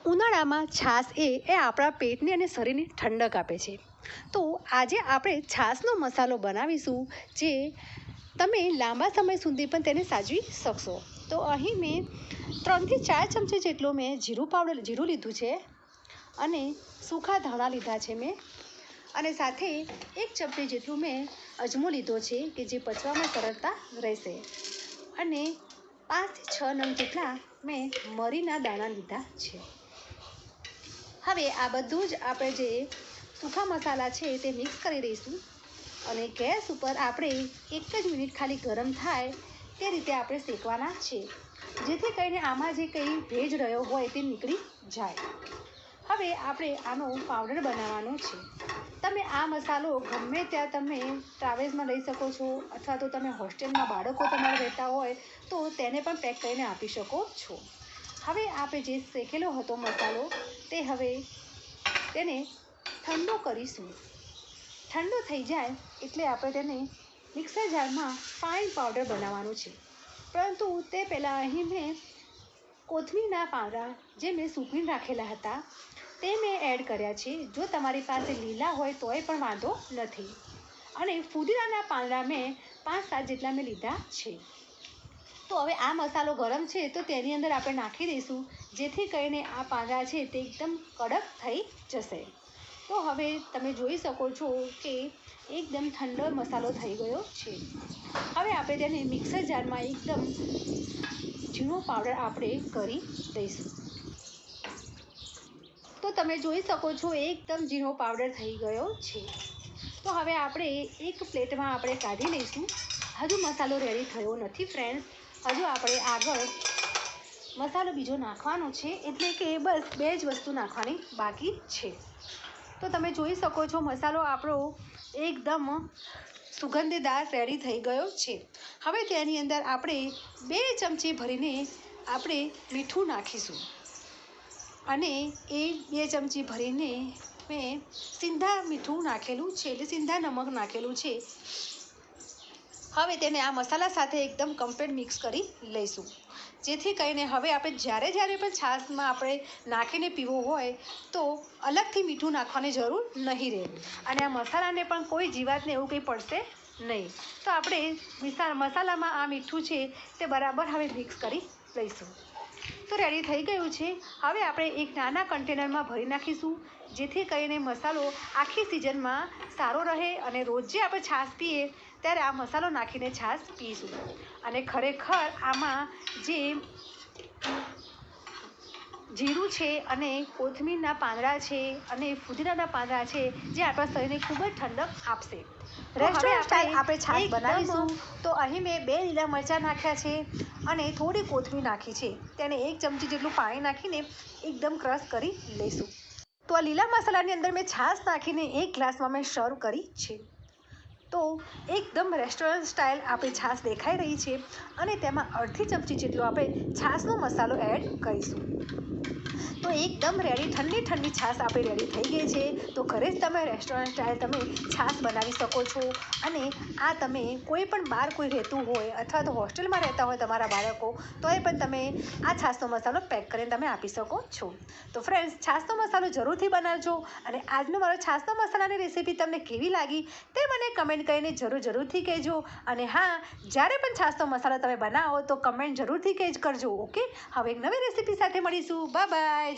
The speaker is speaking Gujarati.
ઉનાળામાં છાશ એ આપણા પેટને અને શરીરને ઠંડક આપે છે. તો આજે આપણે છાશનો મસાલો બનાવીશું, જે તમે લાંબા સમય સુધી પણ તેને સાચવી શકશો. તો અહીં મેં 3 થી 4 ચમચી જેટલું મેં જીરું લીધું છે અને સૂકા ધાણા લીધા છે મેં, અને સાથે 1 ચમચી જેટલું મેં અજમો લીધો છે કે જે પચવામાં સરળતા રહેશે, અને 5 થી 6 નંગ જેટલા મેં મરીના દાણા લીધા છે. હવે આ બધું જ આપણે જે સૂકા મસાલા છે તે મિક્સ કરી દઈશું, અને ગેસ ઉપર આપણે 1 જ મિનિટ ખાલી ગરમ થાય તે રીતે આપણે શેકવાના છે, જેથી કરીને આમાં જે કંઈ ભેજ રહ્યો હોય તે નીકળી જાય. હવે આપણે આનો પાવડર બનાવવાનો છે. તમે આ મસાલો ગમે ત્યાં તમે ટ્રાવેલ્સમાં લઈ શકો છો, અથવા તો તમે હોસ્ટેલમાં બાળકો તમારા રહેતા હોય તો તેને પણ પેક કરીને આપી શકો છો. હવે આપણે જે શેકેલો હતો મસાલો તે હવે તેને ઠંડો કરીશું. ઠંડો થઈ જાય એટલે આપણે તેને મિક્સર જારમાં ફાઇન પાવડર બનાવવાનું છે. પરંતુ તે પહેલાં અહીં મેં કોથમીરના પાંદડા જે મેં સૂકવીને રાખેલા હતા તે મેં એડ કર્યા છે. જો તમારી પાસે લીલા હોય તોય પણ વાંધો નથી. અને ફુદીનાના પાંદડા મેં 5-7 જેટલા મેં લીધા છે. તો હવે આ મસાલો ગરમ છે તો તેની અંદર આપણે નાખી દઈશું, જેથી કરીને આ પાંદડા છે તે એકદમ કડક થઈ જશે. તો હવે તમે જોઈ શકો છો કે એકદમ ઠંડો મસાલો થઈ ગયો છે. હવે આપણે તેને મિક્સર જારમાં એકદમ ઝીણો પાવડર આપણે કરી દઈશું. તો તમે જોઈ શકો છો એકદમ ઝીણો પાવડર થઈ ગયો છે. તો હવે આપણે એક પ્લેટમાં આપણે કાઢી લઈશું. હજુ મસાલો રેડી થયો નથી ફ્રેન્ડ્સ, હજુ આપણે આગળ મસાલો બીજો નાખવાનો છે, એટલે કે બસ 2 જ વસ્તુ નાખવાની બાકી છે. તો તમે જોઈ શકો છો મસાલો આપણો એકદમ સુગંધીદાર રેડી થઈ ગયો છે. હવે તેની અંદર આપણે 2 ચમચી ભરીને આપણે મીઠું નાખીશું, અને એ 2 ચમચી ભરીને મેં સિંધા મીઠું નાખેલું છે, એટલે સિંધા નમક નાખેલું છે. હવે તેને આ મસાલા સાથે એકદમ કમ્પ્લીટ મિક્સ કરી લઈશું, જેથી કરીને હવે આપણે જ્યારે પણ છાશમાં આપણે નાખીને પીવું હોય તો અલગથી મીઠું નાખવાની જરૂર નહીં રહે, અને આ મસાલાને પણ કોઈ જીવાતને એવું કંઈ પડશે નહીં. તો આપણે મસાલામાં આ મીઠું છે તે બરાબર હવે મિક્સ કરી લઈશું. તો રેડી થઈ ગયું છે. હવે આપણે એક નાના કન્ટેનરમાં ભરી નાખીશું, જેથી કરીને મસાલો આખી સિઝનમાં સારો રહે, અને રોજ જે આપણે છાશ પીએ ત્યારે આ મસાલો નાખીને છાશ પીશું. અને ખરેખર આમાં જે જીરું છે અને કોથમીરના પાંદડા છે અને ફુદીનાના પાંદડા છે, જે આપણા શરીરને ખૂબ જ ઠંડક આપશે. રેસ્ટોરન્ટ સ્ટાઇલ આપણે છાશ બનાવીશું. તો અહીં મેં 2 લીલા મરચાં નાખ્યા છે અને થોડી કોથમીર નાખી છે. તેને 1 ચમચી જેટલું પાણી નાખીને એકદમ ક્રશ કરી લઈશું. તો આ લીલા મસાલાની અંદર મેં છાશ નાખીને 1 ગ્લાસમાં મેં સર્વ કરી છે. તો એકદમ રેસ્ટોરન્ટ સ્ટાઇલ આપણી છાશ દેખાઈ રહી છે, અને તેમાં અડધી ચમચી જેટલો આપણે છાશનો મસાલો એડ કરીશું. તો એકદમ રેડી ઠંડી છાશ આપણી રેડી થઈ ગઈ છે. તો ઘરે જ તમે રેસ્ટોરન્ટ સ્ટાઇલ તમે છાશ બનાવી શકો છો, અને આ તમે કોઈ પણ બહાર કોઈ રહેતું હોય અથવા તો હોસ્ટેલમાં રહેતા હોય તમારા બાળકો, તોય પણ તમે આ છાશનો મસાલો પેક કરીને તમે આપી શકો છો. તો ફ્રેન્ડ્સ, છાશનો મસાલો જરૂરથી બનાવજો, અને આજનો મારો છાશનો મસાલાની રેસીપી તમને કેવી લાગી તે મને કમેન્ટ કરીને જરૂરથી કહેજો. અને હા, જ્યારે પણ છાશનો મસાલો તમે બનાવો તો કમેન્ટ જરૂરથી કરજો. ઓકે, હવે એક નવી રેસીપી સાથે મળીશું. Bye bye.